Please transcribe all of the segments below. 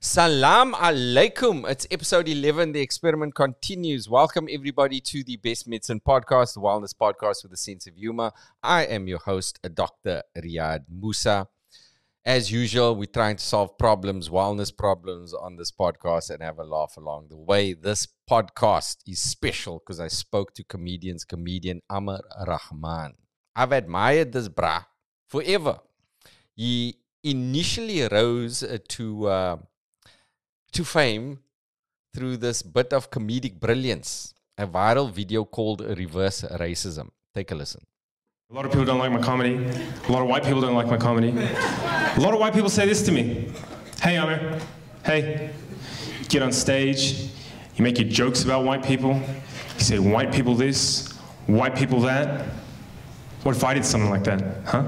Salam alaikum. It's episode 11. The experiment continues. Welcome everybody to the Best Medicine Podcast, the wellness podcast with a sense of humor. I am your host, Dr. Riaad Moosa. As usual, we're trying to solve problems, wellness problems on this podcast and have a laugh along the way. This podcast is special because I spoke to comedian Aamer Rahman. I've admired this brah forever. He initially rose to fame through this bit of comedic brilliance, a viral video called Reverse Racism. Take a listen. A lot of people don't like my comedy. A lot of white people don't like my comedy. A lot of white people say this to me. Hey, Aamer. Hey. You get on stage. You make your jokes about white people. You say white people this, white people that. What if I did something like that, huh?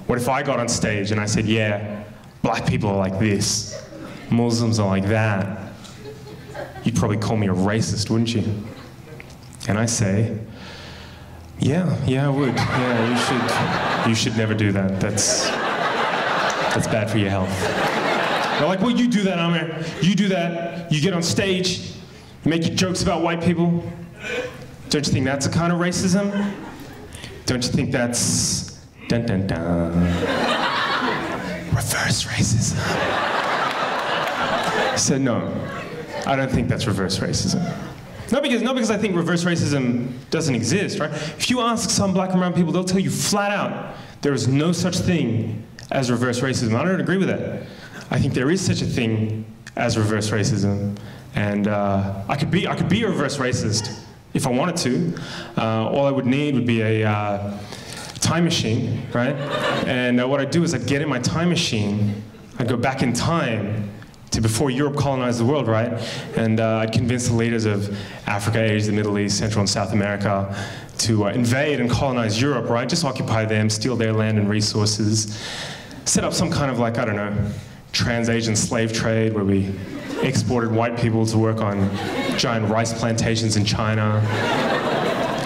What if I got on stage and I said, yeah, black people are like this, Muslims are like that? You'd probably call me a racist, wouldn't you? And I say, yeah, I would. Yeah, you should never do that. That's bad for your health. They're like, well, you do that, Aamer. You do that. You get on stage. You make your jokes about white people. Don't you think that's a kind of racism? Don't you think that's dun dun dun? Reverse racism. I said, no, I don't think that's reverse racism. Not because I think reverse racism doesn't exist, right? If you ask some black and brown people, they'll tell you flat out, there is no such thing as reverse racism. I don't agree with that. I think there is such a thing as reverse racism. And I could be a reverse racist if I wanted to. All I would need would be a time machine, right? And what I'd do is I'd get in my time machine, I'd go back in time to before Europe colonized the world, right? And I'd convince the leaders of Africa, Asia, the Middle East, Central and South America to invade and colonize Europe, right? Just occupy them, steal their land and resources, set up some kind of like, I don't know, trans-Asian slave trade where we exported white people to work on giant rice plantations in China.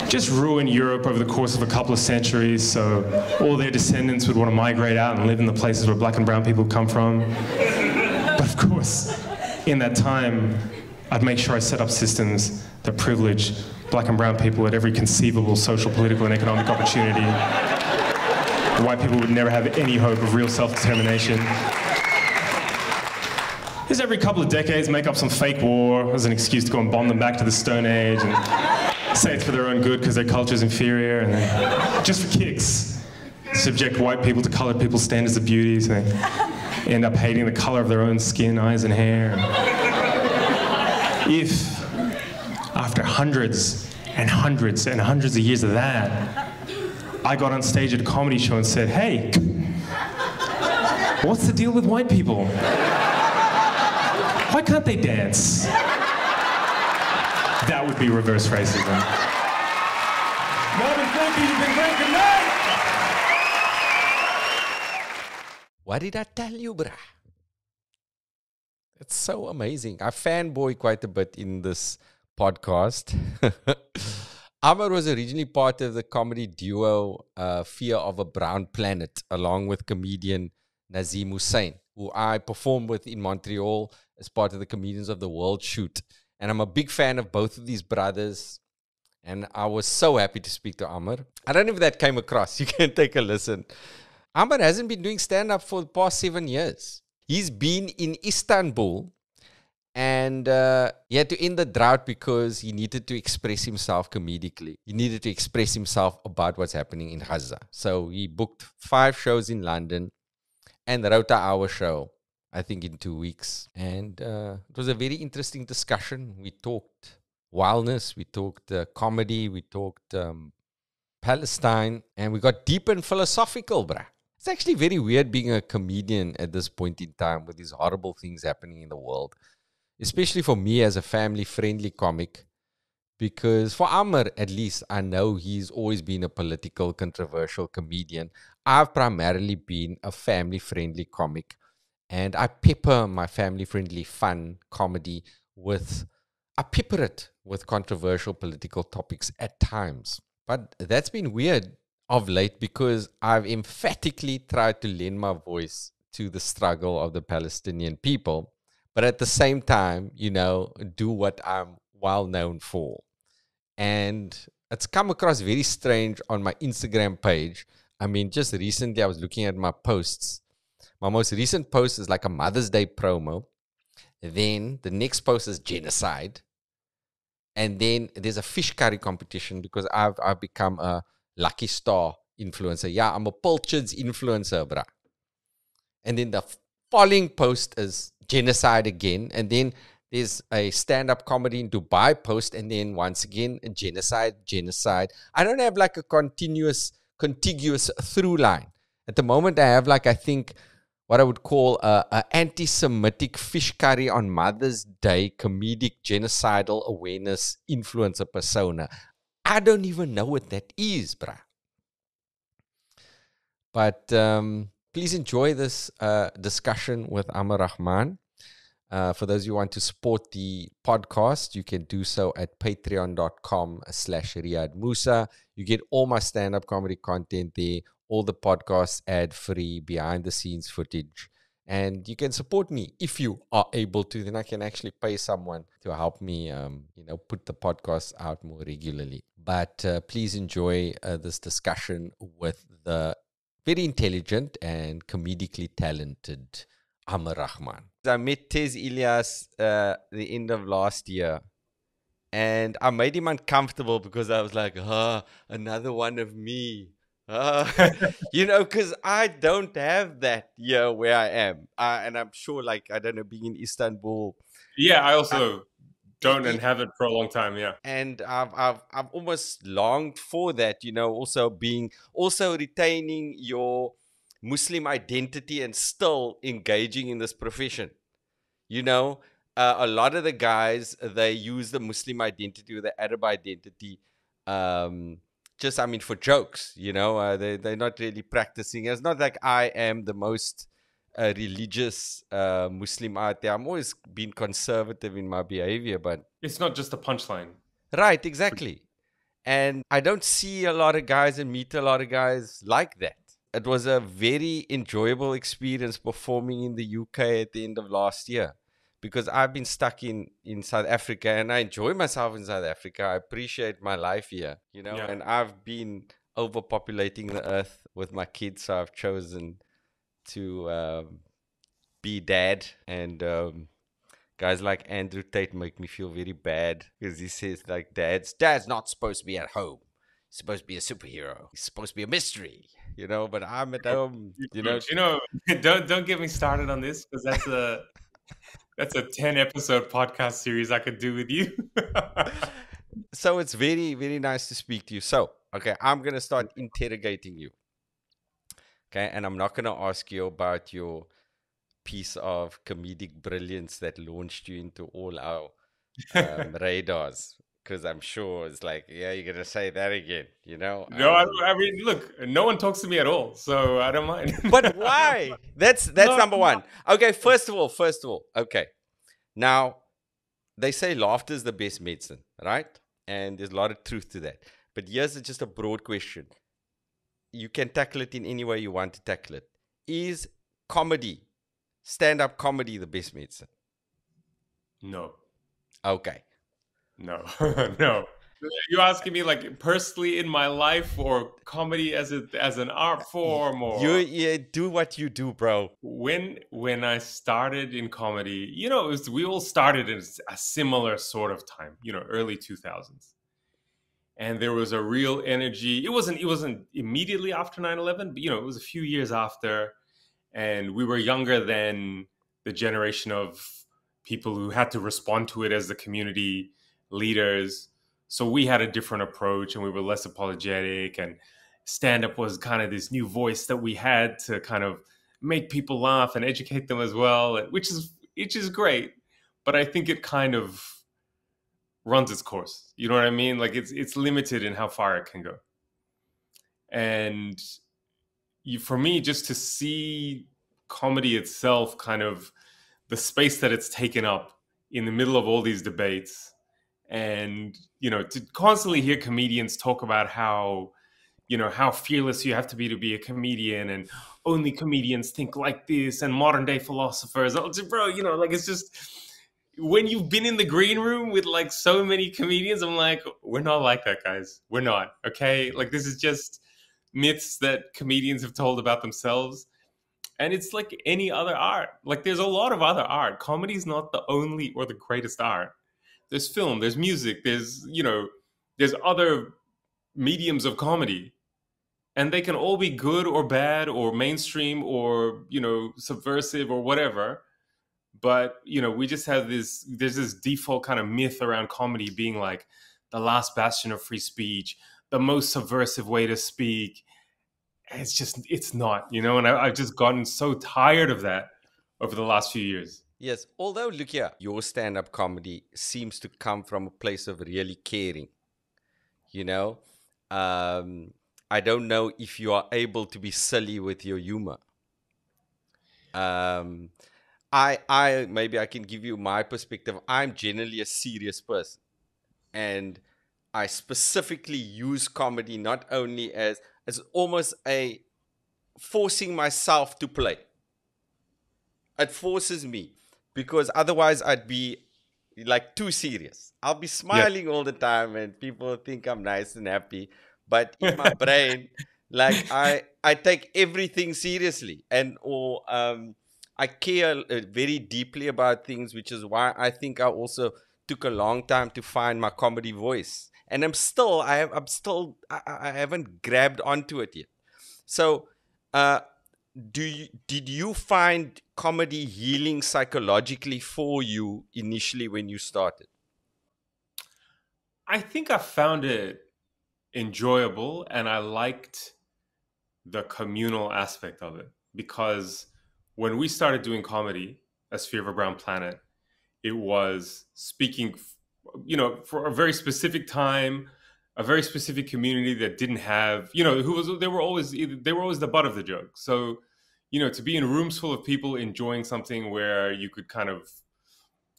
Just ruin Europe over the course of a couple of centuries so all their descendants would want to migrate out and live in the places where black and brown people come from. But of course, in that time, I'd make sure I set up systems that privilege black and brown people at every conceivable social, political, and economic opportunity. White people would never have any hope of real self-determination. Just every couple of decades, make up some fake war as an excuse to go and bomb them back to the Stone Age and say it's for their own good because their culture's inferior, and then, just for kicks, subject white people to colored people's standards of beauty, so they end up hating the color of their own skin, eyes, and hair. If, after hundreds and hundreds and hundreds of years of that, I got on stage at a comedy show and said, hey, what's the deal with white people? Why can't they dance? That would be reverse racism. Melvin, thank you. You've been great. Good night. What did I tell you, brah? It's so amazing. I fanboy quite a bit in this podcast. Aamer was originally part of the comedy duo Fear of a Brown Planet, along with comedian Nazim Hussain, who I performed with in Montreal as part of the Comedians of the World shoot. And I'm a big fan of both of these brothers. And I was so happy to speak to Aamer. I don't know if that came across. You can take a listen. Aamer hasn't been doing stand-up for the past 7 years. He's been in Istanbul. And he had to end the drought because he needed to express himself comedically. He needed to express himself about what's happening in Gaza. So he booked 5 shows in London and wrote an hour show, I think in 2 weeks. And it was a very interesting discussion. We talked wildness, we talked comedy, we talked Palestine, and we got deep and philosophical, bruh. It's actually very weird being a comedian at this point in time with these horrible things happening in the world. Especially for me as a family-friendly comic, because for Aamer, at least, I know he's always been a political, controversial comedian. I've primarily been a family-friendly comic, and I pepper my family-friendly fun comedy I pepper it with controversial political topics at times. But that's been weird of late because I've emphatically tried to lend my voice to the struggle of the Palestinian people. but at the same time, do what I'm well known for. And it's come across very strange on my Instagram page. I mean, just recently I was looking at my posts. My most recent post is like a Mother's Day promo. Then the next post is genocide. And then there's a fish curry competition because I've become a Lucky Star influencer. Yeah, I'm a Pilchards influencer, bruh. And then the following post is genocide again. And then there's a stand-up comedy in Dubai post. And then once again, a genocide. I don't have like a contiguous through line. At the moment, I have like, I think, what I would call a anti-Semitic fish curry on Mother's Day comedic genocidal awareness influencer persona. I don't even know what that is, bruh. But please enjoy this discussion with Aamer Rahman. For those who want to support the podcast, you can do so at patreon.com/Riaad Moosa. You get all my stand-up comedy content there, all the podcasts ad-free, behind-the-scenes footage. And you can support me if you are able to. Then I can actually pay someone to help me, put the podcast out more regularly. But please enjoy this discussion with the very intelligent and comedically talented Aamer Rahman. I met Tez Ilyas the end of last year, and I made him uncomfortable because I was like, another one of me. Because I don't have that here where I am. And I'm sure, I don't know, being in Istanbul. Yeah, I also don't and haven't for a long time, yeah. And I've almost longed for that, also retaining your Muslim identity and still engaging in this profession. A lot of the guys, they use the Muslim identity or the Arab identity for jokes, they're not really practicing. It's not like I am the most religious Muslim out there. I'm always been conservative in my behavior, but it's not just a punchline. Right, exactly. And I don't see a lot of guys and meet a lot of guys like that. It was a very enjoyable experience performing in the UK at the end of last year, because I've been stuck in South Africa, and I enjoy myself in South Africa. I appreciate my life here, and I've been overpopulating the earth with my kids, so I've chosen to be dad. And guys like Andrew Tate make me feel very bad, because he says, like, dad's not supposed to be at home. He's supposed to be a superhero. He's supposed to be a mystery, but I'm at home, Don't get me started on this, because that's a 10-episode podcast series I could do with you. So it's very, very nice to speak to you. So, okay, I'm going to start interrogating you. Okay, and I'm not going to ask you about your piece of comedic brilliance that launched you into all our radars, because I'm sure it's like, yeah, you're going to say that again, No, I mean, look, no one talks to me at all, so I don't mind. But why? That's number one. Okay, first of all, okay. Now, they say laughter is the best medicine, right? And there's a lot of truth to that. But here's just a broad question. You can tackle it in any way you want to tackle it. Is comedy, stand-up comedy, the best medicine? No. Okay. No. No. You're asking me, like, personally in my life, or comedy as an art form, or you do what you do, bro. When I started in comedy, we all started in a similar sort of time, early 2000s, and there was a real energy. It wasn't immediately after 9/11, but it was a few years after, and we were younger than the generation of people who had to respond to it as the community leaders. So we had a different approach, and we were less apologetic, and stand-up was kind of this new voice that we had to kind of make people laugh and educate them as well, which is great. But I think it kind of runs its course. You know what I mean? Like, it's limited in how far it can go. And for me, just to see comedy itself, kind of the space that it's taken up in the middle of all these debates, and to constantly hear comedians talk about how you know, how fearless you have to be a comedian, and only comedians think like this, and modern day philosophers. Bro, you know, like, it's just, when you've been in the green room with like so many comedians, I'm like, we're not like that, guys. We're not. Okay. Like, this is just myths that comedians have told about themselves. And it's like any other art. Like, there's a lot of other art. Comedy's not the only or the greatest art. There's film, there's music, there's, you know, there's other mediums of comedy. And they can all be good or bad or mainstream or, you know, subversive or whatever. But, you know, we just have there's this default kind of myth around comedy being like the last bastion of free speech, the most subversive way to speak. It's not, you know, and I've just gotten so tired of that over the last few years. Yes, although look here, your stand-up comedy seems to come from a place of really caring. You know, I don't know if you are able to be silly with your humor. I maybe I can give you my perspective. I'm generally a serious person, and I specifically use comedy not only as almost a forcing myself to play. It forces me, because otherwise I'd be like too serious. I'll be smiling all the time and people think I'm nice and happy, but in my brain, like I take everything seriously, and I care very deeply about things, which is why I think I also took a long time to find my comedy voice, and I haven't grabbed onto it yet. So, did you find comedy healing psychologically for you initially when you started? I think I found it enjoyable, and I liked the communal aspect of it, because when we started doing comedy as Fear of a Brown Planet, it was speaking, you know, for a very specific time, a very specific community that didn't have, you know, they were always the butt of the joke. So, you know, to be in rooms full of people enjoying something where you could kind of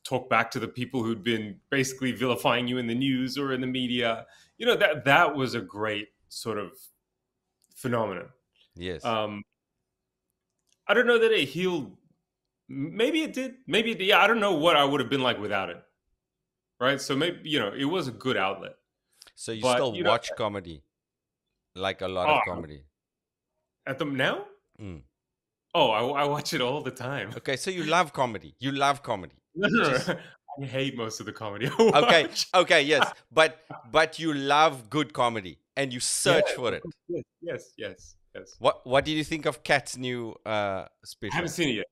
talk back to the people who'd been basically vilifying you in the news or in the media, you know, that was a great sort of phenomenon. Yes. I don't know that it healed. Maybe it did. Maybe it did. Yeah, I don't know what I would have been like without it. Right. So maybe, you know, it was a good outlet. So you still watch comedy, like a lot of comedy at them now? Mm. Oh, I watch it all the time. Okay, so you love comedy. You love comedy. No. I hate most of the comedy. Okay, yes, but you love good comedy and you search for it. Yes. What did you think of Kat's new special? I haven't seen it yet.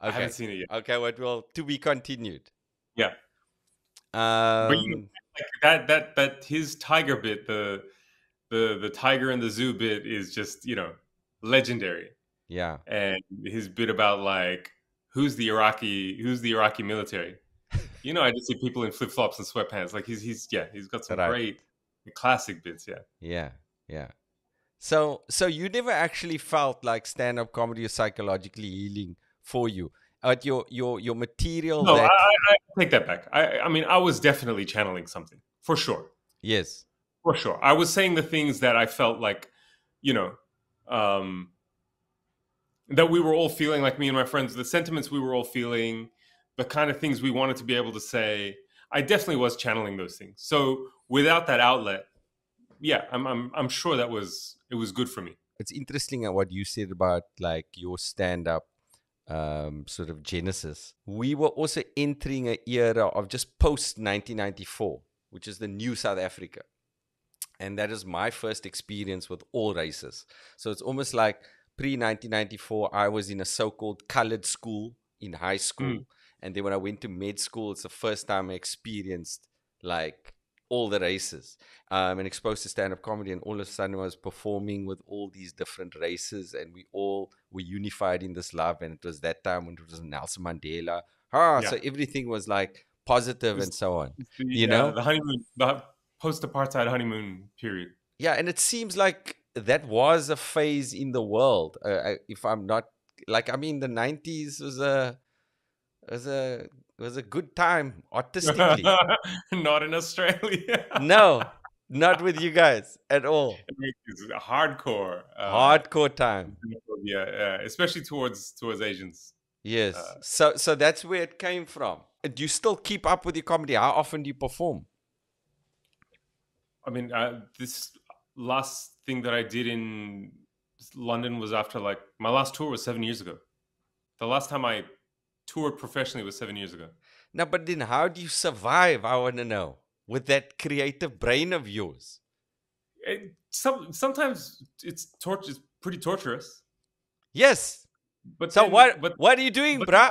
Okay. I haven't seen it yet. Okay, well, to be continued. Yeah. But you know, like that his tiger bit, the tiger in the zoo bit is just, you know, legendary. Yeah. And his bit about like who's the Iraqi military. You know, I just see people in flip flops and sweatpants. Like he's got some great classic bits. Yeah. So you never actually felt like stand-up comedy is psychologically healing for you. But your material. No, I take that back. I mean, I was definitely channeling something for sure. Yes, for sure. I was saying the things that I felt like, you know, that we were all feeling, like me and my friends, the sentiments we were all feeling, the kind of things we wanted to be able to say. I definitely was channeling those things. So without that outlet, yeah, I'm sure it was good for me. It's interesting what you said about like your stand-up sort of genesis. We were also entering an era of just post 1994, which is the new South Africa. And that is my first experience with all races. So it's almost like pre-1994, I was in a so-called colored school in high school. And then when I went to med school, it's the first time I experienced like all the races and exposed to stand-up comedy. And all of a sudden I was performing with all these different races, and we all were unified in this love. And it was that time when it was Nelson Mandela. So everything was like positive and so on. You know? The honeymoon, the post-apartheid honeymoon period. Yeah, and it seems like that was a phase in the world. If I'm not, like, I mean, the 90s was a good time artistically. Not in Australia. No, Not with you guys at all. It's hardcore. Hardcore time. Yeah, especially towards Asians. Yes. So that's where it came from. Do you still keep up with your comedy? How often do you perform? I mean, this last thing that I did in London was after my last tour was 7 years ago. The last time I toured professionally was 7 years ago. No, but then how do you survive? I want to know, with that creative brain of yours. Sometimes it's pretty torturous. Yes. But so then, what are you doing, bruh?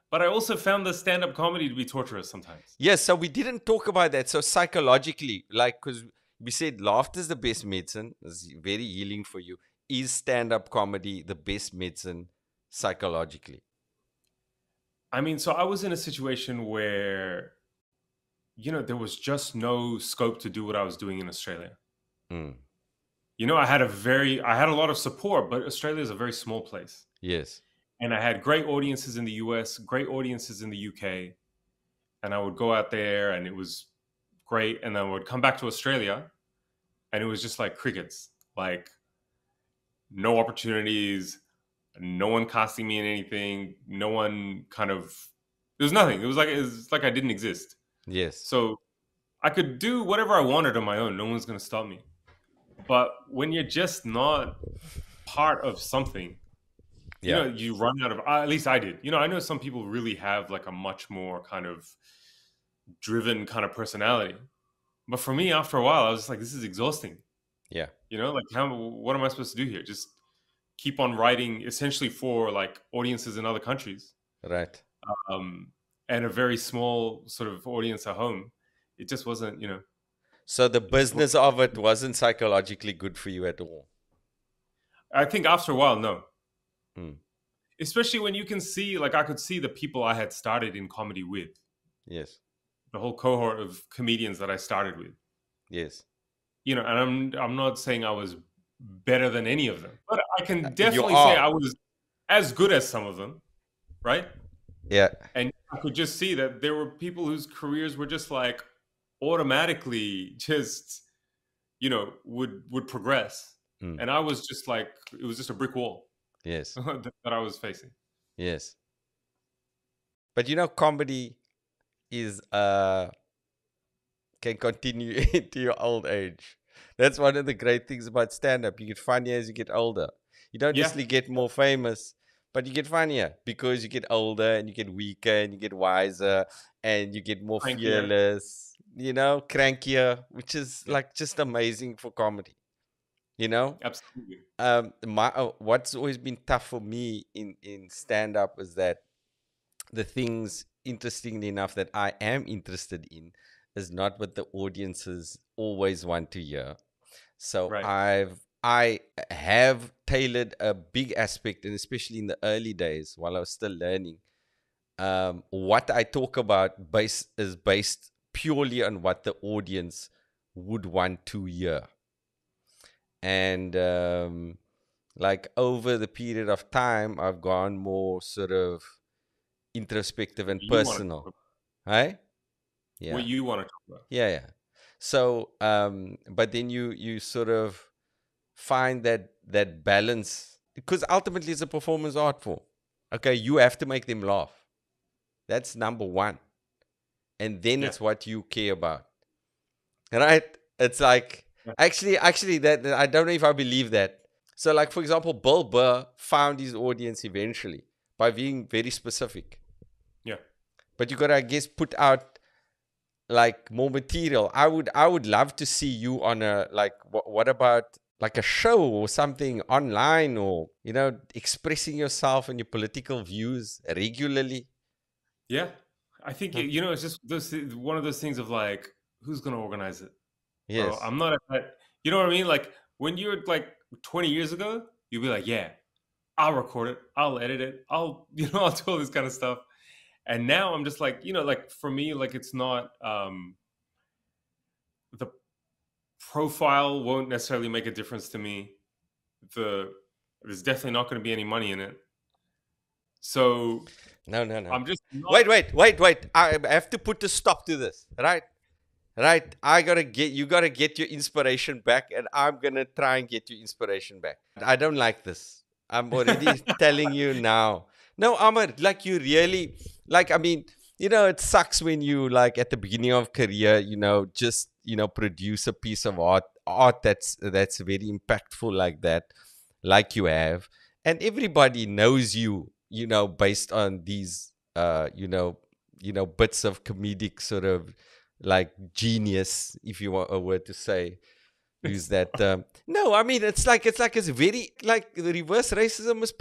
But I also found the stand-up comedy to be torturous sometimes. Yes, so we didn't talk about that. So psychologically, because we said laughter is the best medicine, it's very healing for you. Is stand-up comedy the best medicine psychologically? I mean, so I was in a situation where, there was just no scope to do what I was doing in Australia. Mm. I had a lot of support, but Australia is a very small place. Yes. And I had great audiences in the US, great audiences in the UK. And I would go out there and it was great. And then I would come back to Australia and it was just like crickets, like no opportunities, no one casting me in anything, no one there was nothing. It was like I didn't exist. Yes. So I could do whatever I wanted on my own. No one's going to stop me. But when you're just not part of something, you run out of, at least I did. I know some people really have like a much more kind of driven kind of personality. But for me, after a while, I was just like, this is exhausting. Yeah. What am I supposed to do here? Just keep on writing essentially for like audiences in other countries. Right. And a very small sort of audience at home. It just wasn't, So the business of it wasn't psychologically good for you at all? I think after a while, no. Mm. Especially when you can see, like I could see the people I had started in comedy with. Yes. The whole cohort of comedians that I started with. Yes. And I'm not saying I was better than any of them, but I can definitely say I was as good as some of them, right? Yeah. And I could just see that there were people whose careers were just like automatically just, would progress. Mm. And I was just like, it was just a brick wall. Yes. that I was facing. Yes. But comedy is can continue into your old age. That's one of the great things about stand-up. You get funnier as you get older. You don't necessarily get more famous, but you get funnier because you get older and you get weaker and you get wiser and you get more fearless, crankier, which is like just amazing for comedy. Absolutely. What's always been tough for me in stand-up is that the things, interestingly enough, that I am interested in is not what the audiences always want to hear. So right. I have tailored a big aspect, and especially in the early days while I was still learning, what I talk about is based purely on what the audience would want to hear. And like over the period of time, I've gone more sort of introspective and personal. Right? Yeah. What you want to talk about. Yeah. So, but then you sort of find that balance, because ultimately it's a performance art form. Okay, you have to make them laugh. That's number one. And then it's what you care about. Right? It's like, actually, that I don't know if I believe that. So, like, for example, Bill Burr found his audience eventually by being very specific. Yeah. But you gotta, I guess, put out like more material. I would love to see you on a, like, what about like a show or something online, or expressing yourself and your political views regularly. Yeah, I think it's just one of those things of like, who's gonna organize it? Yes. I'm not at that. You know what I mean? Like when you're like 20 years ago, you'd be like, yeah, I'll record it, I'll edit it, I'll do all this kind of stuff. And now I'm just like, like for me, like it's not, the profile won't necessarily make a difference to me. There's definitely not going to be any money in it. So no. I'm just wait. I have to put a stop to this, right? right? You gotta get your inspiration back, and I'm gonna try and get your inspiration back. I don't like this. I'm already telling you now. No, Aamer, like you really, like, I mean, it sucks when you, like, at the beginning of career, just, produce a piece of art that's very impactful like that, like you have, and everybody knows you, based on these, bits of comedic sort of like genius, if you want a word to say, use that term. No, I mean, it's very, like, the reverse racism is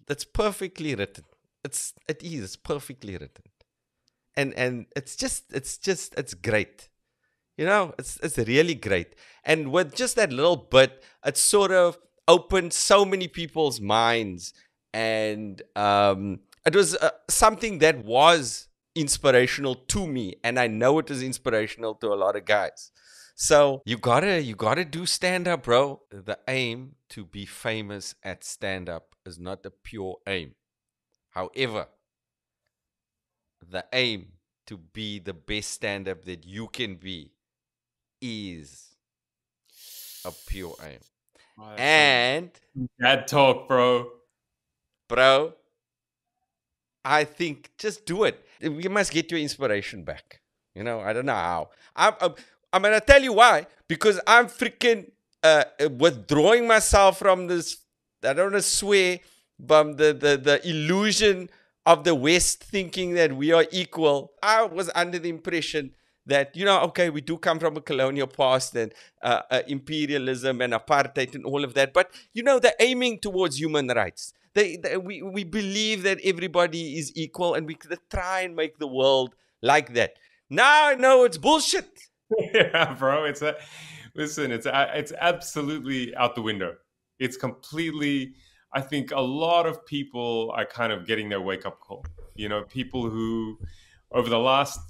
that's perfectly written. It's perfectly written. And it's great. It's really great. And with just that little bit, it sort of opened so many people's minds. And it was something that was inspirational to me. And I know it was inspirational to a lot of guys. So you gotta do stand-up, bro. The aim to be famous at stand-up is not a pure aim. However, the aim to be the best stand-up that you can be is a pure aim. Oh, and that talk, bro, I think just do it. You must get your inspiration back. I don't know how. I'm gonna tell you why. Because I'm freaking withdrawing myself from this. I don't want to swear, but the illusion of the West thinking that we are equal. I was under the impression that, okay, we do come from a colonial past and imperialism and apartheid and all of that. But, they're aiming towards human rights. We believe that everybody is equal, and we try and make the world like that. Now I know it's bullshit. Yeah, bro. It's absolutely out the window. It's completely. I think a lot of people are kind of getting their wake up call. People who, over the last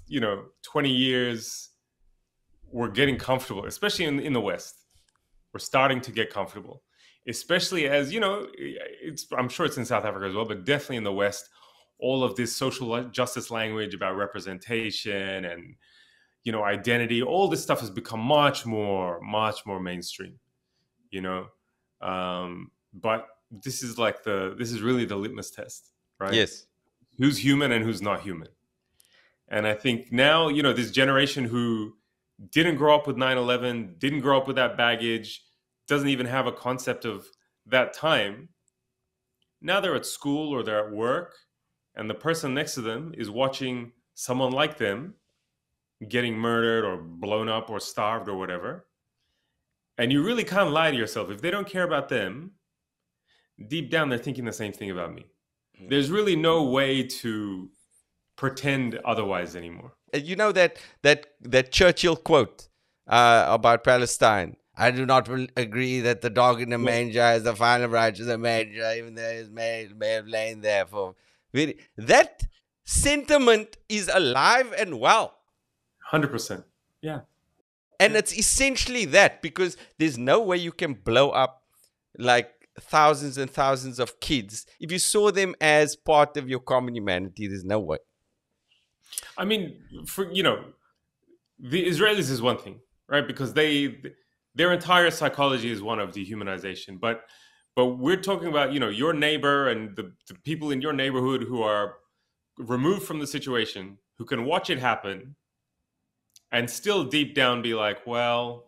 20 years, were getting comfortable, especially in the West. We're starting to get comfortable, especially as I'm sure it's in South Africa as well, but definitely in the West, all of this social justice language about representation and identity, all this stuff has become much more mainstream, but this is really the litmus test, right? Yes. Who's human and who's not human. And I think now, this generation who didn't grow up with 9/11, didn't grow up with that baggage, doesn't even have a concept of that time. Now they're at school or they're at work, and the person next to them is watching someone like them getting murdered or blown up or starved or whatever. And you really can't lie to yourself. If they don't care about them, deep down they're thinking the same thing about me. There's really no way to pretend otherwise anymore. You know that Churchill quote about Palestine. I do not agree that the dog in the manger is the final righteous manger, even though his may have lain there for. That sentiment is alive and well. 100%. Yeah. And it's essentially that, because there's no way you can blow up like thousands and thousands of kids if you saw them as part of your common humanity. There's no way. I mean, the Israelis is one thing, right? Because their entire psychology is one of dehumanization. But we're talking about, your neighbor and the people in your neighborhood who are removed from the situation, who can watch it happen and still deep down be like, well,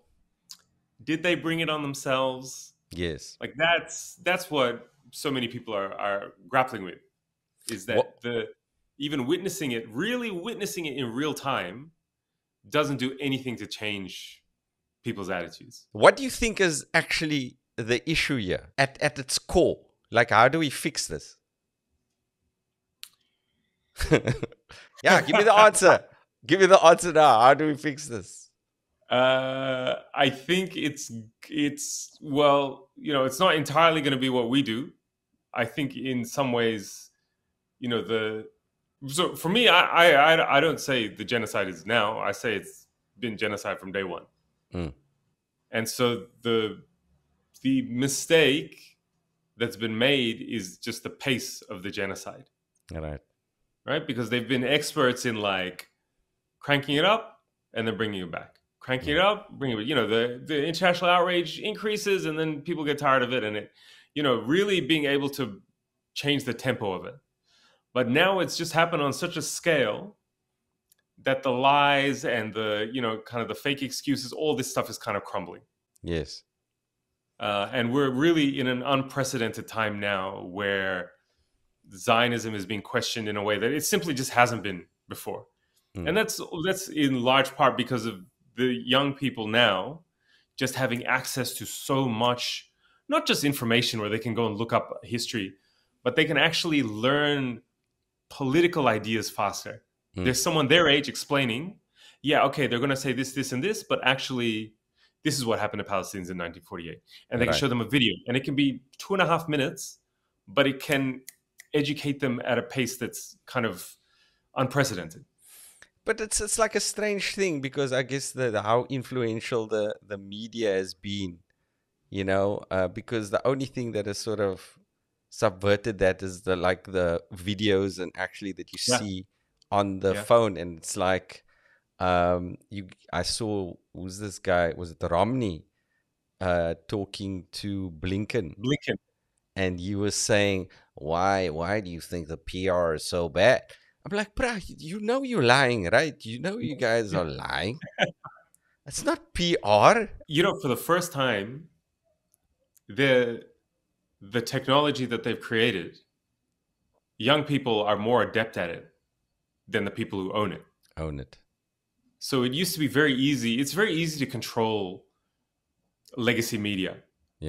did they bring it on themselves? Yes. Like that's what so many people are grappling with, is that even really witnessing it in real time doesn't do anything to change people's attitudes. What do you think is actually the issue here at its core? Like, how do we fix this? Yeah, give me the answer. Give me the answer now. How do we fix this? I think it's well, it's not entirely going to be what we do. I think in some ways, so for me, I don't say the genocide is now. I say it's been genocide from day one. And so the mistake that's been made is just the pace of the genocide. All right. Right? Because they've been experts in like cranking it up and then bringing it back. Cranking it up, bringing it, the international outrage increases, and then people get tired of it, and it, really being able to change the tempo of it. But now it's just happened on such a scale that the lies and the, kind of the fake excuses, all this stuff is kind of crumbling. Yes. And we're really in an unprecedented time now where Zionism is being questioned in a way that it simply just hasn't been before. And that's in large part because of the young people now just having access to so much, not just information where they can go and look up history, but they can actually learn political ideas faster. There's someone their age explaining, yeah, okay, they're going to say this, this, and this, but actually this is what happened to Palestinians in 1948. And they can show them a video, and it can be 2.5 minutes, but it can educate them at a pace that's kind of unprecedented. But it's like a strange thing, because I guess how influential the media has been, because the only thing that has sort of subverted that is the videos and actually that you see on the phone. And it's like I saw, who's this guy? Was it Romney talking to Blinken? And he was saying, why do you think the PR is so bad? I'm like, bruh, you're lying, right? You guys are lying. It's not PR. For the first time, the technology that they've created, young people are more adept at it than the people who own it. So it used to be very easy. It's very easy to control legacy media,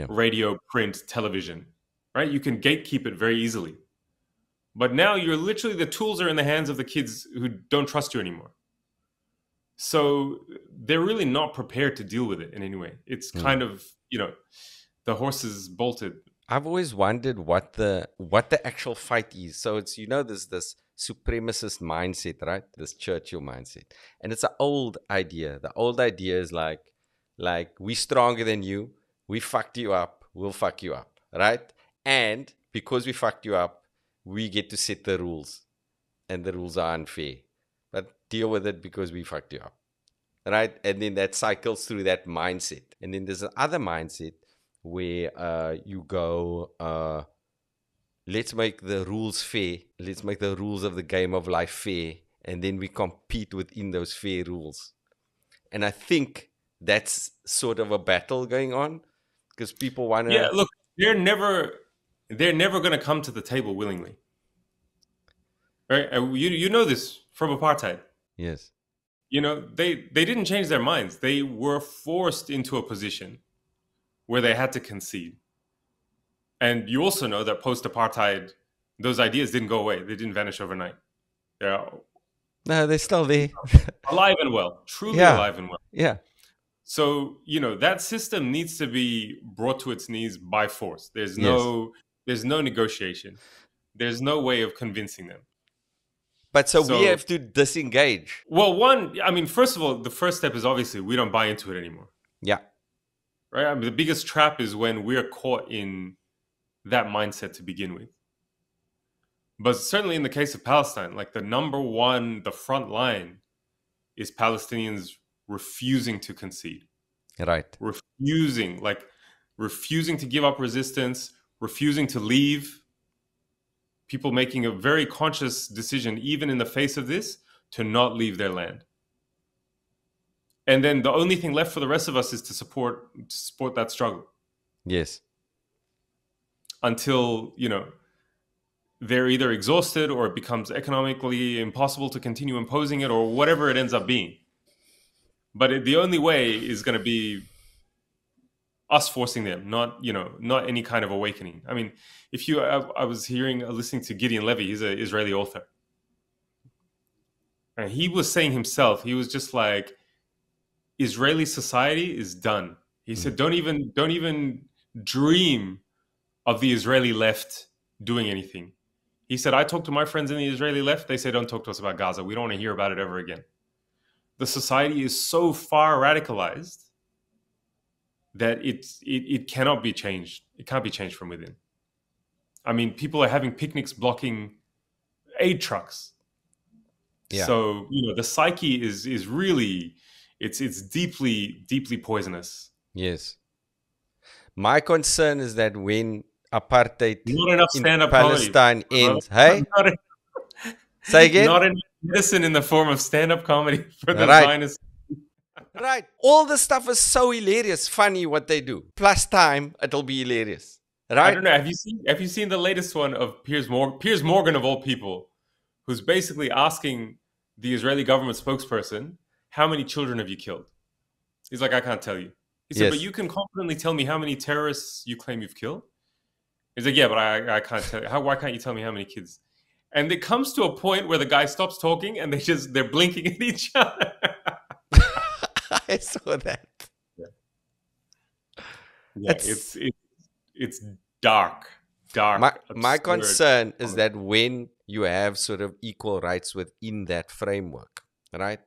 radio, print, television, right? You can gatekeep it very easily. But now the tools are in the hands of the kids who don't trust you anymore. So they're really not prepared to deal with it in any way. It's kind of, the horse is bolted. I've always wondered what the actual fight is. So it's, there's this supremacist mindset, right? This Churchill mindset. And it's an old idea. The old idea is like we're stronger than you. We fucked you up. We'll fuck you up, right? And because we fucked you up, we get to set the rules, and the rules are unfair, but deal with it because we fucked you up, right? And then that cycles through that mindset. And then there's another mindset where you go, let's make the rules fair. Let's make the rules of the game of life fair. And then we compete within those fair rules. And I think that's sort of a battle going on, because people want to... Yeah, look, they're never going to come to the table willingly. Right? You know this from apartheid. Yes. They didn't change their minds. They were forced into a position where they had to concede. And you also know that post-apartheid, those ideas didn't go away. They didn't vanish overnight. They're still there. Alive and well. Truly alive and well. Yeah. So, that system needs to be brought to its knees by force. There's no negotiation. There's no way of convincing them. But so we have to disengage. Well, first of all, the first step is obviously we don't buy into it anymore. Yeah. Right? The biggest trap is when we're caught in that mindset to begin with. But certainly in the case of Palestine, the front line is Palestinians refusing to concede. Right. Refusing to give up resistance, refusing to leave. People making a very conscious decision, even in the face of this, to not leave their land. And then the only thing left for the rest of us is to support that struggle. Yes. Until, they're either exhausted or it becomes economically impossible to continue imposing it, or whatever it ends up being. But the only way is going to be us forcing them, not any kind of awakening. I mean, I was listening to Gideon Levy. He's an Israeli author. And he was saying himself, he was just like, Israeli society is done. He said, don't even dream of the Israeli left doing anything. He said, I talked to my friends in the Israeli left. They say, don't talk to us about Gaza. We don't want to hear about it ever again. The society is so far radicalized that it cannot be changed. It can't be changed from within. I mean, people are having picnics blocking aid trucks. Yeah. So, the psyche is really, it's deeply poisonous. Yes. My concern is that when apartheid Not enough in stand-up Palestine comedy. ends, hey? Not, Say again? not enough medicine in the form of stand-up comedy for the Right. Zionists. Right. All the stuff is so hilarious, funny what they do. Plus time, it'll be hilarious. Right? I don't know. Have you seen the latest one of Piers Morgan of all people, who's basically asking the Israeli government spokesperson, how many children have you killed? He's like, I can't tell you. He said, Yes. but you can confidently tell me how many terrorists you claim you've killed? He's like, yeah, but I can't tell you. Why can't you tell me how many kids? And it comes to a point where the guy stops talking and they're blinking at each other. I saw that. Yeah, it's dark. My absurd. concern is that when you have sort of equal rights within that framework, right?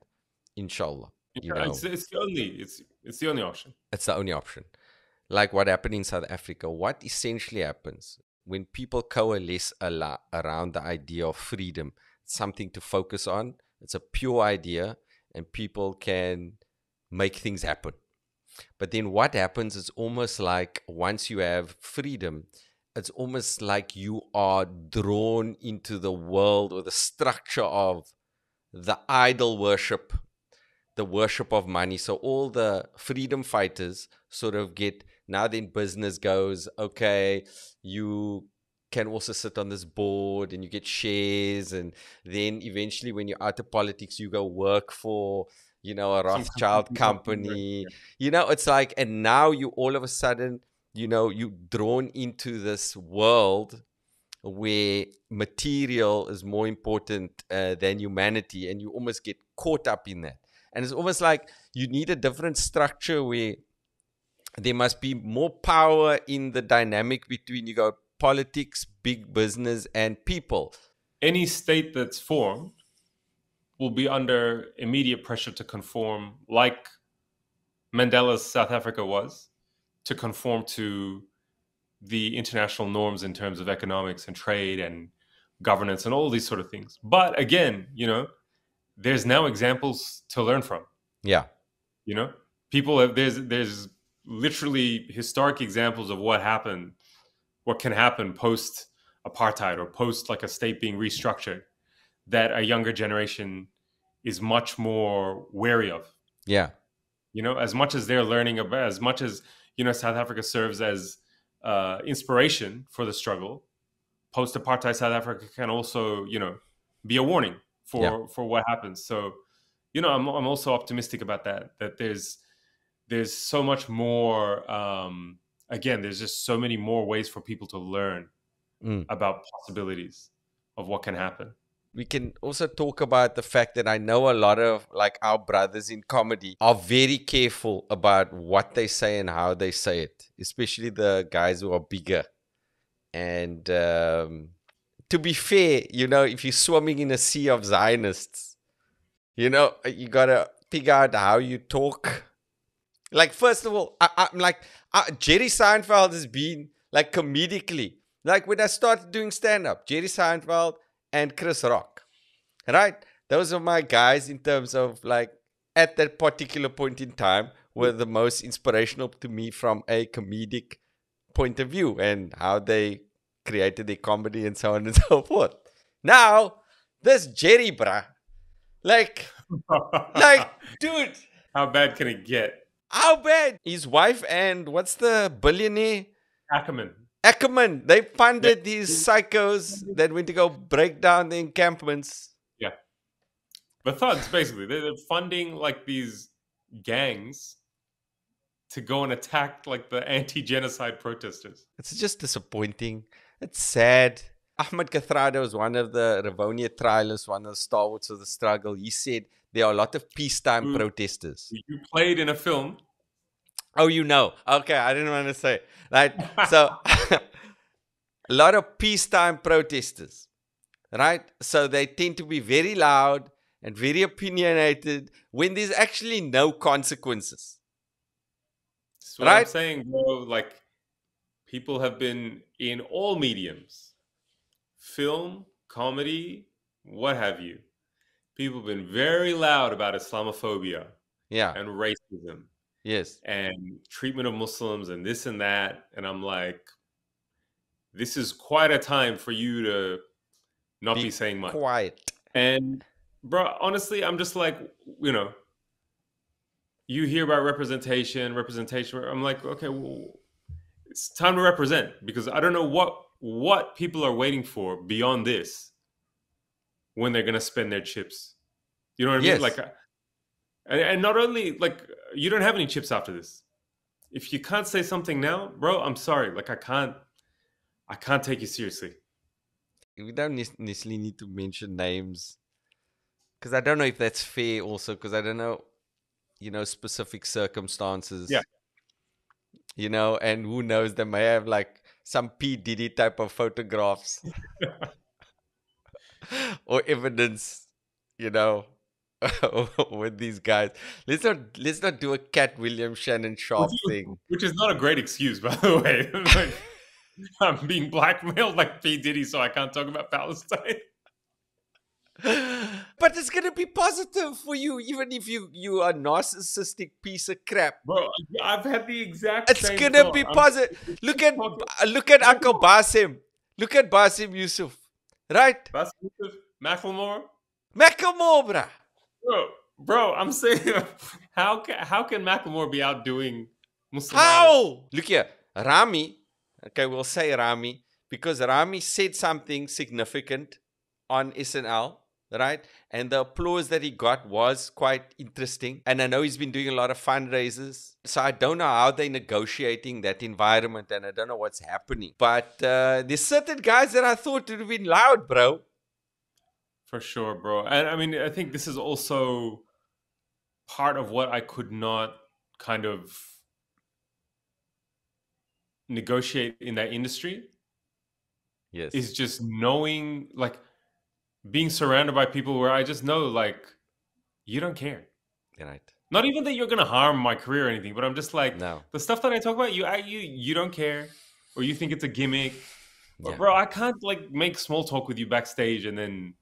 Inshallah. You know, It's the only option. it's the only option. Like what happened in South Africa. What essentially happens when people coalesce around the idea of freedom, something to focus on, it's a pure idea, and people can make things happen. But then what happens is almost like once you have freedom, it's almost like you are drawn into the world or the structure of the idol worship, the worship of money. So all the freedom fighters sort of get, now then business goes, okay, you can also sit on this board and you get shares. And then eventually when you're out of politics, you go work for, you know, a Rothschild company. You know, it's like, and now you all of a sudden, you know, you're drawn into this world where material is more important than humanity, and you almost get caught up in that. And it's almost like you need a different structure where there must be more power in the dynamic between, you go, politics, big business, and people. Any state that's formed will be under immediate pressure to conform, like Mandela's South Africa was, to conform to the international norms in terms of economics and trade and governance and all these sort of things. But again, you know, there's now examples to learn from. Yeah. You know, people have, there's literally historic examples of what can happen post apartheid or post like a state being restructured, that a younger generation is much more wary of. Yeah. You know, as much as they're learning about, as much as, you know, South Africa serves as inspiration for the struggle, post-apartheid South Africa can also, you know, be a warning for what happens. So, you know, I'm also optimistic about that there's so much more, again, there's just so many more ways for people to learn about possibilities of what can happen. We can also talk about the fact that I know a lot of like our brothers in comedy are very careful about what they say and how they say it, especially the guys who are bigger. And to be fair, you know, if you're swimming in a sea of Zionists, you know, you got to figure out how you talk. Like, first of all, I'm like, Jerry Seinfeld has been like comedically, like when I started doing stand-up, Jerry Seinfeld and Chris Rock, right? Those are my guys in terms of like at that particular point in time were the most inspirational to me from a comedic point of view and how they created their comedy and so on and so forth. Now, this Jerry, bruh, like, dude. How bad can it get? How bad? His wife and what's the billionaire? Ackerman, they funded these psychos that went to go break down the encampments. Yeah. The thugs, basically. They're funding like these gangs to go and attack like the anti-genocide protesters. It's just disappointing. It's sad. Ahmed Kathrada was one of the Rivonia trialists, one of the stalwarts of the struggle. He said there are a lot of peacetime protesters. You played in a film. Oh, you know. Okay, I didn't want to say. Right? So, a lot of peacetime protesters. Right? So, they tend to be very loud and very opinionated when there's actually no consequences. That's what I'm saying, bro. Like, people have been in all mediums. Film, comedy, what have you. People have been very loud about Islamophobia Yeah. and racism Yes. and treatment of Muslims and this and that. And I'm like, this is quite a time for you to not be saying much. Quiet. And bro, honestly, I'm just like, you know, you hear about representation. I'm like, okay, well, it's time to represent, because I don't know what people are waiting for beyond this when they're gonna spend their chips. You know what I mean? Yes. Like, and not only like, you don't have any chips after this. If you can't say something now, bro, I'm sorry. Like, I can't take you seriously. We don't necessarily need to mention names, because I don't know if that's fair also, because I don't know, you know, specific circumstances. Yeah. You know, and who knows, they may have like some P. Diddy type of photographs or evidence, you know, with these guys. Let's not do a Cat William Shannon Sharp thing. Which is not a great excuse, by the way. Like, I'm being blackmailed like P. Diddy, so I can't talk about Palestine. But it's gonna be positive for you, even if you are a narcissistic piece of crap. Bro, I've had the exact It's same gonna thought. be positive. Look at Uncle Basim. Look at Basim Yusuf. Right? Basim Yusuf, Macklemore. Macklemore, bruh. Bro, I'm saying, how can Macklemore be outdoing Muslim? How? Look here, Rami. Okay, we'll say Rami, because Rami said something significant on SNL, right? And the applause that he got was quite interesting. And I know he's been doing a lot of fundraisers. So I don't know how they're negotiating that environment, and I don't know what's happening. But there's certain guys that I thought would have been loud, bro. For sure, bro. And I mean, I think this is also part of what I could not kind of negotiate in that industry. Yes. Is just knowing, like, being surrounded by people where I just know, like, you don't care. Right. Not even that you're gonna harm my career or anything, but I'm just like, no. The stuff that I talk about, you don't care, or you think it's a gimmick. Yeah. Bro, I can't like make small talk with you backstage and then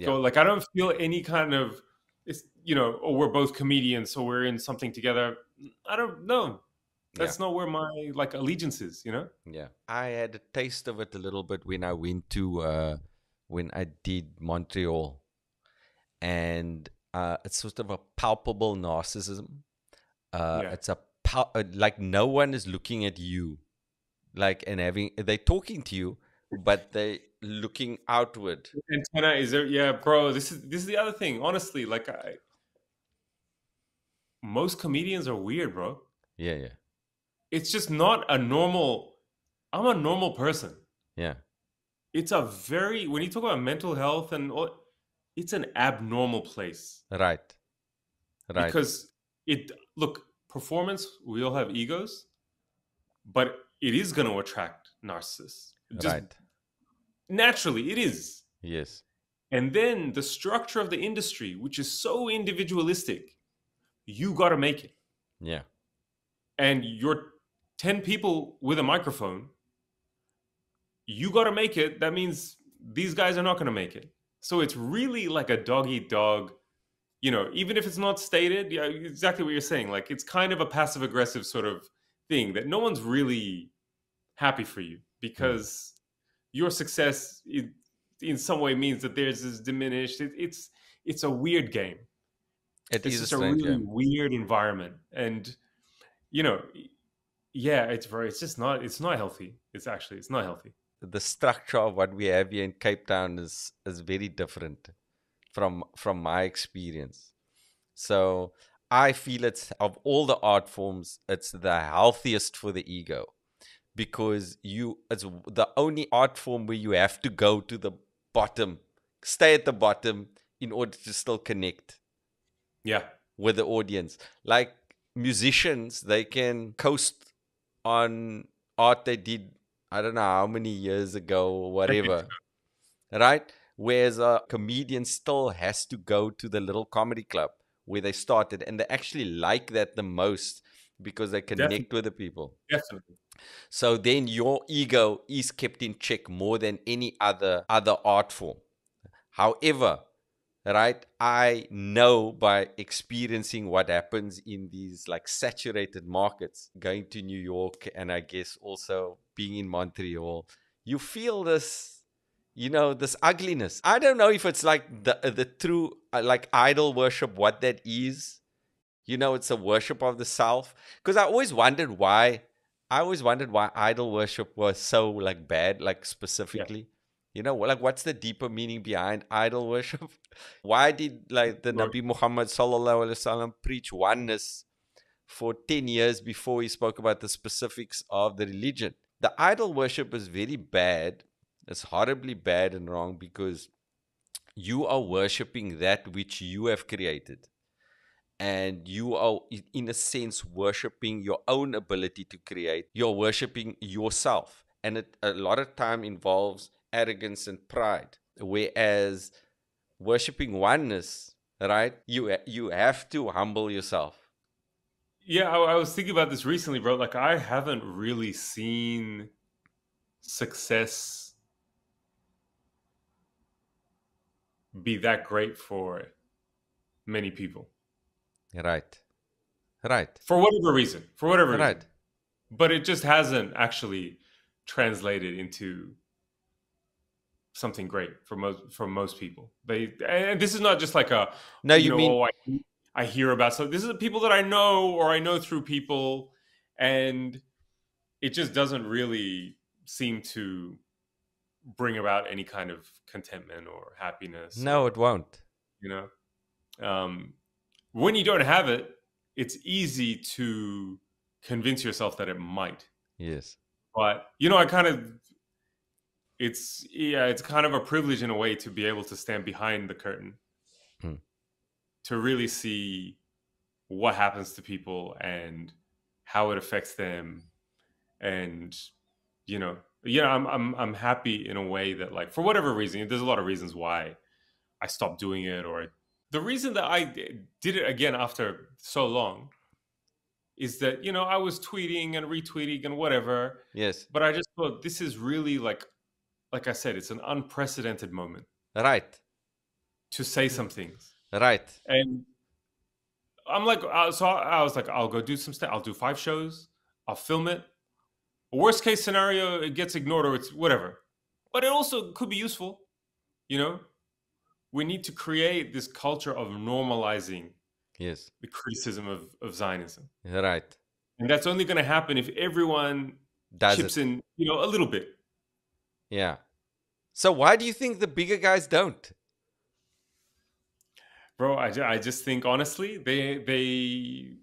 go, like, I don't feel any kind of, it's, you know, or we're both comedians, so we're in something together. I don't know. That's not where my like allegiance is, you know? Yeah. I had a taste of it a little bit when I went to when I did Montreal, and it's sort of a palpable narcissism. It's like no one is looking at you, like, and they're talking to you, but they looking outward. Antenna is there? Yeah, bro. This is the other thing. Honestly, like, most comedians are weird, bro. Yeah. It's just not a normal. I'm a normal person. Yeah. It's a very, when you talk about mental health and all, it's an abnormal place. Right. Because look, performance, we all have egos, but it is going to attract narcissists. Just naturally, it is. Yes. And then the structure of the industry, which is so individualistic, you got to make it. Yeah. And you're 10 people with a microphone, you got to make it. That means these guys are not going to make it. So it's really like a dog eat dog, you know, even if it's not stated, yeah, exactly what you're saying. Like, it's kind of a passive aggressive sort of thing that no one's really happy for you, because your success in some way means that theirs is diminished. It's a weird game. It's just a really weird environment. And, you know, yeah, it's not healthy. It's not healthy. The structure of what we have here in Cape Town is very different from my experience. So I feel it's, of all the art forms, it's the healthiest for the ego, because it's the only art form where you have to go to the bottom, stay at the bottom in order to still connect. Yeah. With the audience. Like musicians, they can coast on art they did, I don't know how many years ago or whatever, right? Whereas a comedian still has to go to the little comedy club where they started, and they actually like that the most because they connect with the people. Definitely. So then your ego is kept in check more than any other art form. However, right? I know by experiencing what happens in these like saturated markets, going to New York and I guess also being in Montreal, you feel this, this ugliness. I don't know if it's like the true like idol worship, what that is. It's a worship of the self. Because I always wondered why. Idol worship was so like bad, like Yeah. specifically. Like what's the deeper meaning behind idol worship? Why did like the Sure. Nabi Muhammad sallallahu alaihi wasallam preach oneness for 10 years before he spoke about the specifics of the religion? The idol worship is very bad. It's horribly bad and wrong because you are worshiping that which you have created. And you are, in a sense, worshiping your own ability to create. You're worshiping yourself. And it a lot of time involves arrogance and pride. Whereas worshiping oneness, right? You have to humble yourself. Yeah, I was thinking about this recently, bro. Like, I haven't really seen success be that great for many people. Right. For whatever reason. Right. But it just hasn't actually translated into something great for most people. And this is not just like a No, you mean oh, I hear about. So this is the people that I know, or I know through people, and it just doesn't really seem to bring about any kind of contentment or happiness. no, it won't. When you don't have it, it's easy to convince yourself that it might. Yes. But it's kind of a privilege in a way to be able to stand behind the curtain to really see what happens to people and how it affects them. And I'm happy in a way that, like, for whatever reason, there's a lot of reasons why I stopped doing it, or the reason that I did it again after so long is that, I was tweeting and retweeting and whatever. Yes. But I just thought this is really like I said, it's an unprecedented moment. Right. To say some things. Right. And I'm like, so I was like, I'll go do some stuff. I'll do 5 shows. I'll film it. Worst case scenario, it gets ignored or it's whatever. But it also could be useful. We need to create this culture of normalizing the criticism of Zionism. Right. And that's only going to happen if everyone chips in, a little bit. Yeah. So why do you think the bigger guys don't? Bro, I just think, honestly, they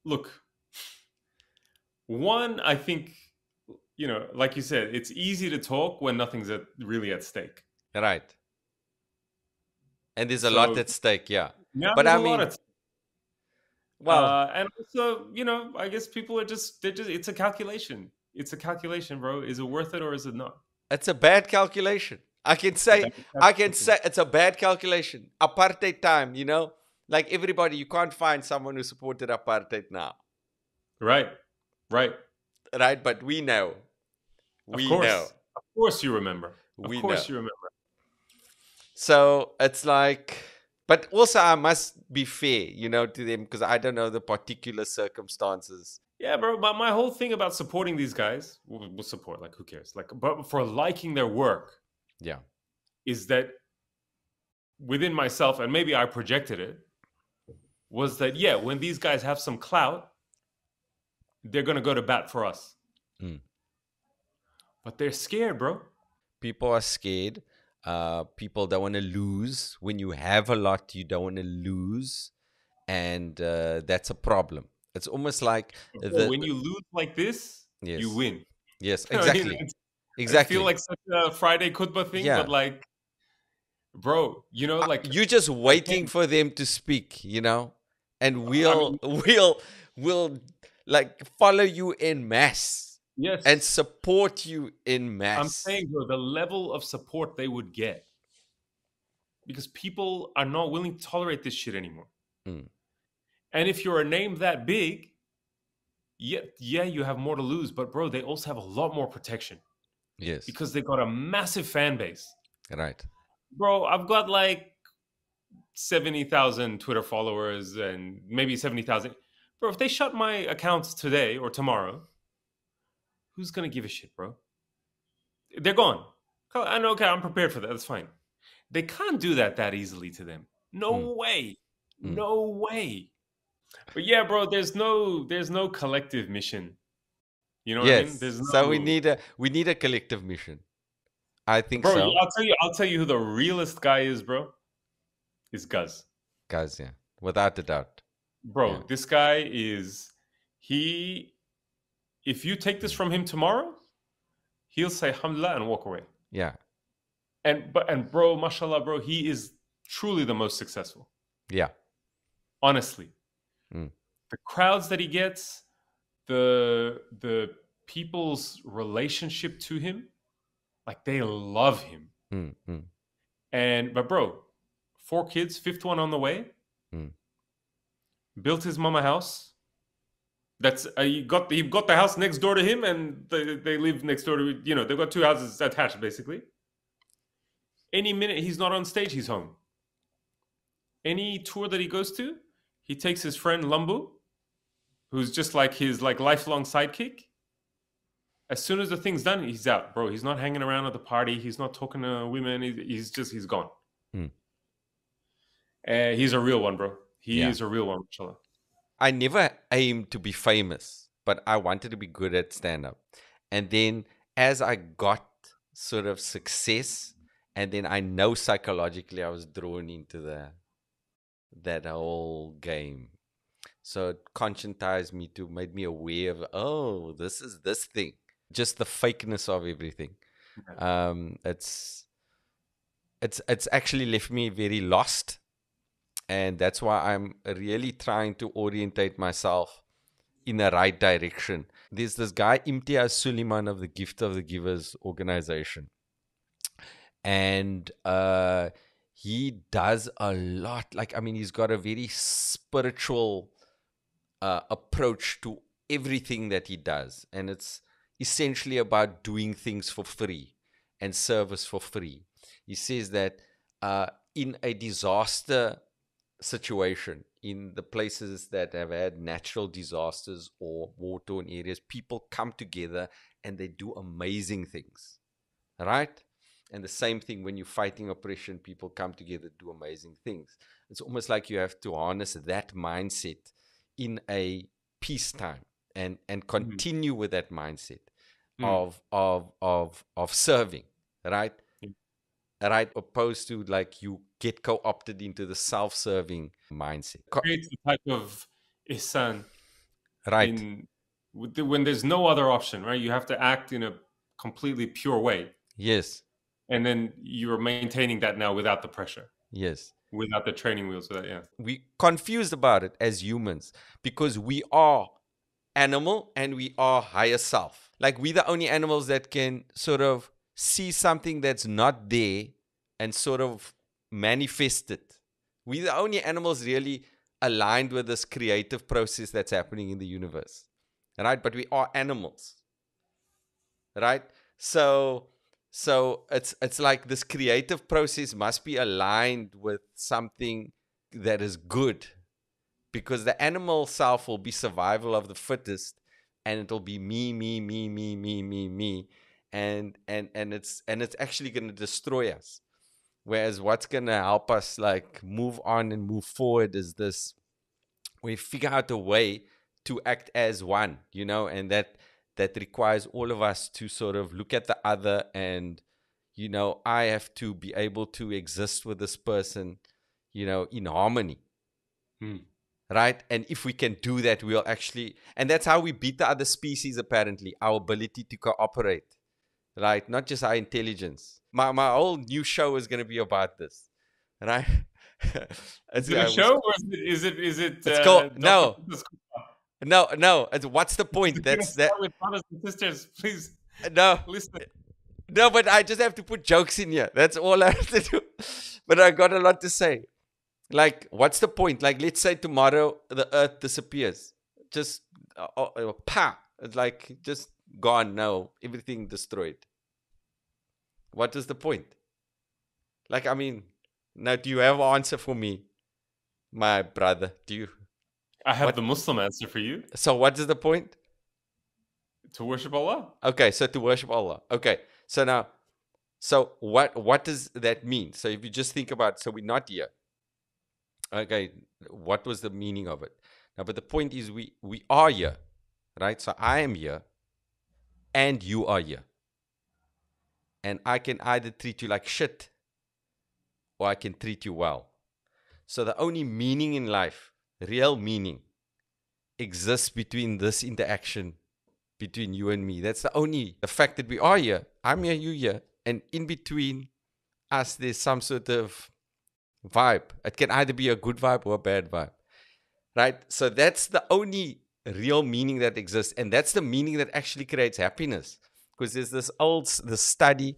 look. One, I think, like you said, it's easy to talk when nothing's really at stake. Right. And there's a lot at stake, yeah. But I mean, and also, I guess people are it's a calculation. It's a calculation, bro. Is it worth it or is it not? It's a bad calculation. I can say it's a bad calculation. Apartheid time, like everybody, you can't find someone who supported apartheid now. Right. But we know. Of course you remember. Of course you remember. So it's like, but also I must be fair, to them, because I don't know the particular circumstances. Yeah, bro. But my whole thing about supporting these guys, we'll support, like, who cares? Like, but for liking their work, yeah, is that within myself, and maybe I projected it, was that, when these guys have some clout, they're going to go to bat for us. But they're scared, bro. People are scared. People don't want to lose. When you have a lot, you don't want to lose. And that's a problem. It's almost like when you lose like this, you win. Yes, exactly. Exactly. I feel like such a Friday khutbah thing, but like, bro, like you're just waiting for them to speak, and we'll like follow you in mass, and support you in mass. I'm saying, bro, the level of support they would get, because people are not willing to tolerate this shit anymore. And if you're a name that big, you have more to lose. But, bro, they also have a lot more protection. Yes. Because they got a massive fan base. Right. Bro, I've got like 70,000 Twitter followers and maybe 70,000. Bro, if they shut my accounts today or tomorrow, who's gonna give a shit, bro? They're gone. I know, okay, I'm prepared for that. That's fine. They can't do that easily to them. Mm, No way. mm. No way. But yeah, bro, there's no collective mission. You know what I mean? Yes. There's So we no need a collective mission. I think Bro, so. I'll tell you who the realest guy is, bro. Is Guz. Guys, yeah. Without a doubt. Bro, Yeah. this guy is he if you take this from him tomorrow, he'll say alhamdulillah and walk away. Yeah. And bro, mashallah, bro, he is truly the most successful. Yeah. Honestly. Mm. The crowds that he gets, the people's relationship to him, like they love him. Mm, mm, But bro, 4 kids, 5th one on the way. mm. Built his mama house. That's he got the house next door to him, and they live next door to, they've got 2 houses attached basically. Any minute he's not on stage, he's home. Any tour that he goes to, he takes his friend Lumbu, who's just like his lifelong sidekick. As soon as the thing's done, he's out, bro. He's not hanging around at the party. He's not talking to women. He's gone. Mm. He's a real one, bro. He Yeah. is a real one, inshallah. I never aimed to be famous, but I wanted to be good at stand-up. And then as I got sort of success, and then I know psychologically I was drawn into that whole game. So it conscientized me made me aware of, oh, this is this thing. Just the fakeness of everything. It's actually left me very lost. And that's why I'm really trying to orientate myself in the right direction. There's this guy, Imtiaz Suleiman of the Gift of the Givers organization. And he does a lot. He's got a very spiritual approach to everything that he does. And it's essentially about doing things for free and service for free. He says that in a disaster situation, in the places that have had natural disasters or war-torn areas, people come together and they do amazing things, right? And the same thing when you're fighting oppression, people come together, do amazing things. It's almost like you have to harness that mindset in a peacetime and continue with that mindset of serving, right? Right, opposed to like you get co-opted into the self-serving mindset. Creates a type of ihsan, Right. When there's no other option, right? You have to act in a completely pure way. Yes. And then you're maintaining that now without the pressure. Yes. Without the training wheels, yeah. We confused about it as humans because we are animal and we are higher self. Like we're the only animals that can sort of see something that's not there and sort of manifest it. We're the only animals really aligned with this creative process that's happening in the universe, right? But we are animals, right? So it's like this creative process must be aligned with something that is good, because the animal self will be survival of the fittest, and it'll be me, and it's actually going to destroy us. Whereas what's going to help us like move on and move forward is this: we figure out a way to act as one, and that requires all of us to sort of look at the other and, I have to be able to exist with this person, in harmony. Right? And if we can do that, we'll actually, and that's how we beat the other species, apparently, our ability to cooperate, right? Not just our intelligence. My whole new show is going to be about this, right? Is it a show or is it it's called, no. What's the point? That's that. With brothers and sisters, please. No, listen. No, but I just have to put jokes in here. That's all I have to do. But I got a lot to say. Like, what's the point? Like, let's say tomorrow the earth disappears. Just, it's like, just gone now. Everything destroyed. What is the point? Like, I mean, now, do you have an answer for me, my brother? Do you? I have What? the Muslim answer for you: So what is the point? to worship Allah. Okay, so to worship Allah. Okay, so now, so what does that mean? So if you just think about, so we're not here. Okay, what was the meaning of it? Now, but the point is, we are here, right? So I am here, and you are here, and I can either treat you like shit, or I can treat you well. So the only meaning in life, real meaning, exists between this interaction between you and me. That's the fact that we are here. I'm here, you here, and in between us, there's some sort of vibe. It can either be a good vibe or a bad vibe, right? So that's the only real meaning that exists, and that's the meaning that actually creates happiness. Because there's this study,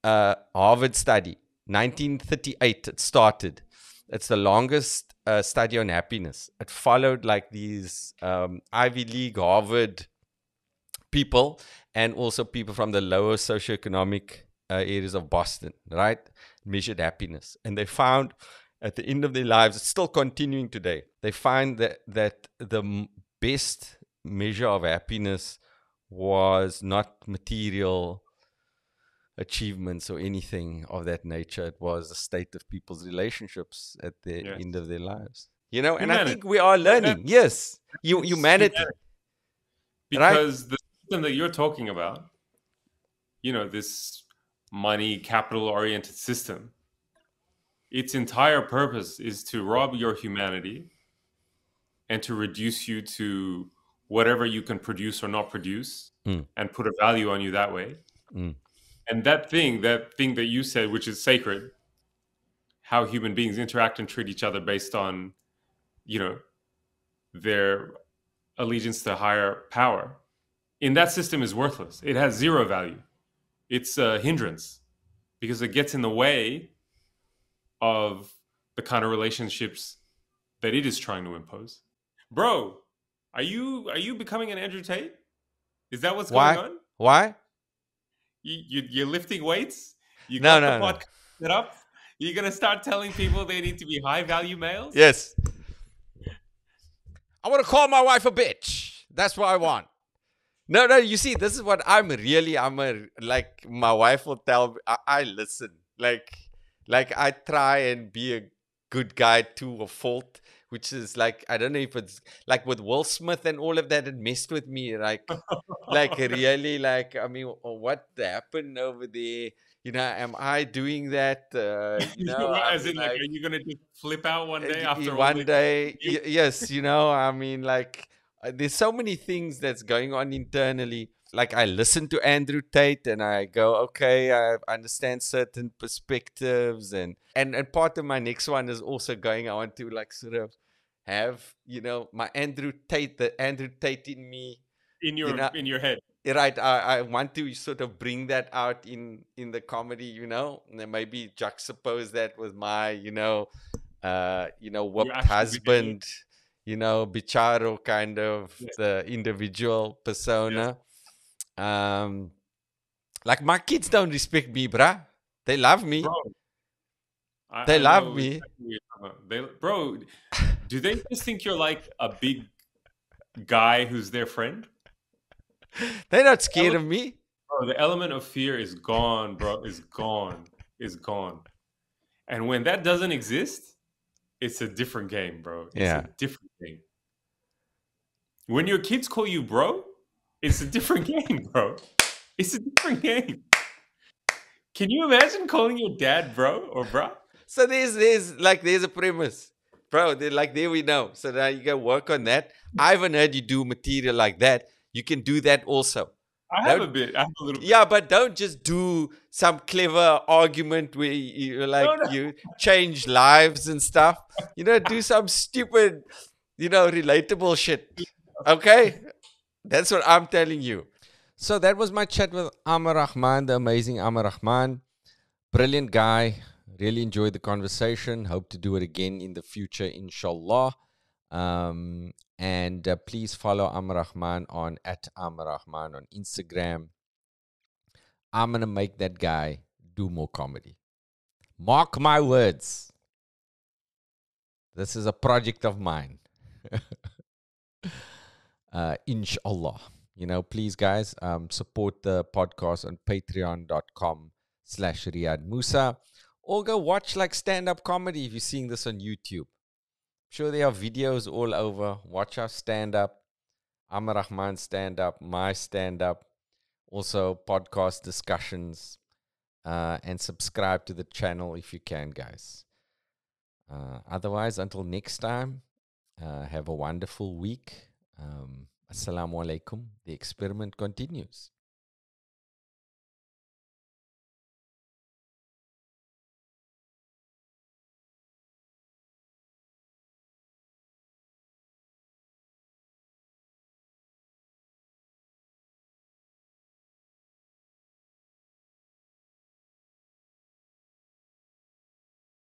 Harvard study, 1938. It started. It's the longest study on happiness. It followed like these Ivy League, Harvard people, and also people from the lower socioeconomic areas of Boston, right? Measured happiness. And they found at the end of their lives, it's still continuing today, they find that the best measure of happiness was not material achievements or anything of that nature. It was the state of people's relationships at the end of their lives. You know, and I think we are learning. Yes, humanity. Because the system that you're talking about, you know, this money, capital-oriented system, its entire purpose is to rob your humanity and to reduce you to whatever you can produce or not produce and put a value on you that way. And that thing that you said, which is sacred, how human beings interact and treat each other based on, you know, their allegiance to higher power, in that system is worthless. It has zero value. It's a hindrance because it gets in the way of the kind of relationships that it is trying to impose. Bro, are you becoming an Andrew Tate? Is that what's going on? Why? You're lifting weights? You No, got the podcast set up? You're going to start telling people they need to be high-value males? Yes. I want to call my wife a bitch. That's what I want. No, you see, this is what like, my wife will tell me, I listen. Like I try and be a good guy to a fault, which is like, I don't know if it's like with Will Smith and all of that, it messed with me. Like really, like, I mean, what happened over there? You know, am I doing that? You know, as in, like, are you going to just flip out one day after one day? Yes, you know, I mean, like, there's so many things that's going on internally. Like, I listen to Andrew Tate and I go, okay, I understand certain perspectives. And part of my next one is also going, I want to, like, sort of have, you know, my Andrew Tate in me. In your head. Right. I want to sort of bring that out in the comedy, you know, and then maybe juxtapose that with my, whooped husband, bicharo kind of the individual persona. Yeah. Like, my kids don't respect me, bruh. They love me. Bro, they love me. Bro, do they just think you're like a big guy who's their friend? They're not scared of me. Bro, the element of fear is gone, bro. Is gone. And when that doesn't exist, it's a different game, bro. It's a different game. When your kids call you bro, it's a different game, bro. It's a different game. Can you imagine calling your dad bro or bruh? So there's a premise. Bro, there we know. So now you can work on that. I haven't heard you do material like that. You can do that also. I have a little bit. Yeah, but don't just do some clever argument where you change lives and stuff. Do some stupid, relatable shit. Okay? That's what I'm telling you. So that was my chat with Aamer Rahman, the amazing Aamer Rahman. Brilliant guy. Really enjoyed the conversation. Hope to do it again in the future, inshallah. And please follow Aamer Rahman on @AamerRahman on Instagram. I'm going to make that guy do more comedy. Mark my words. This is a project of mine. Inshallah. Please, guys, support the podcast on patreon.com/Riaad Moosa. Or go watch stand-up comedy if you're seeing this on YouTube. I'm sure there are videos all over. Watch our stand-up. Aamer Rahman stand-up, my stand-up. Also, podcast discussions. And subscribe to the channel if you can, guys. Otherwise, until next time, have a wonderful week. Assalamu alaikum. The experiment continues.